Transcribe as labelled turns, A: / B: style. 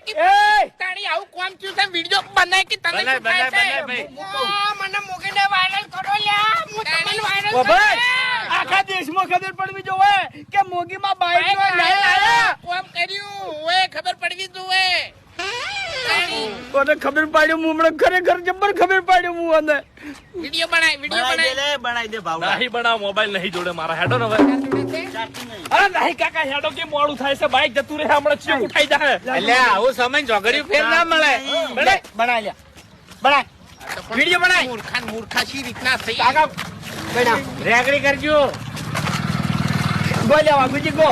A: કે
B: એ
A: તાણી આવું કોમ થયું છે વિડિયો બનાય કે તને
C: બનાય,
A: શું થાય છે?
C: બનાય, ભાઈ.
A: મને મોકલીને વાયરલ કરો લ્યા હું તમને વાયરલ
B: ઓ ભાઈ આખા દેશમાં ખબર પડવી જોવે કે મોગીમાં બાઈક નો લઈ આયા
A: કોમ કર્યું ઓએ ખબર પડવી જોઈએ
B: કોને ખબર પાડ્યું હું હમણાં ખરેખર જબર ખબર પાડ્યું હું અને
A: વિડિયો બનાય
C: બનાવી દે ભાવડા.
D: નહીં બનાવ મોબાઈલ નહીં જોડે મારા હેડો ને હવે અરે નહીં કાકા હેડો કે મોડું થાય છે બાઈક જતું રહે હમણાં ચીક ઉઠાઈ જાય
C: એટલે આવું સમય જોગર્યું ફેર ના મળે.
B: બનાય લ્યા બનાય વિડિયો બનાય
A: મૂર્ખાશી રીતના થઈ
B: કાકા
C: રેગડી કરજો.
B: ગો લેવા ગુજી ગો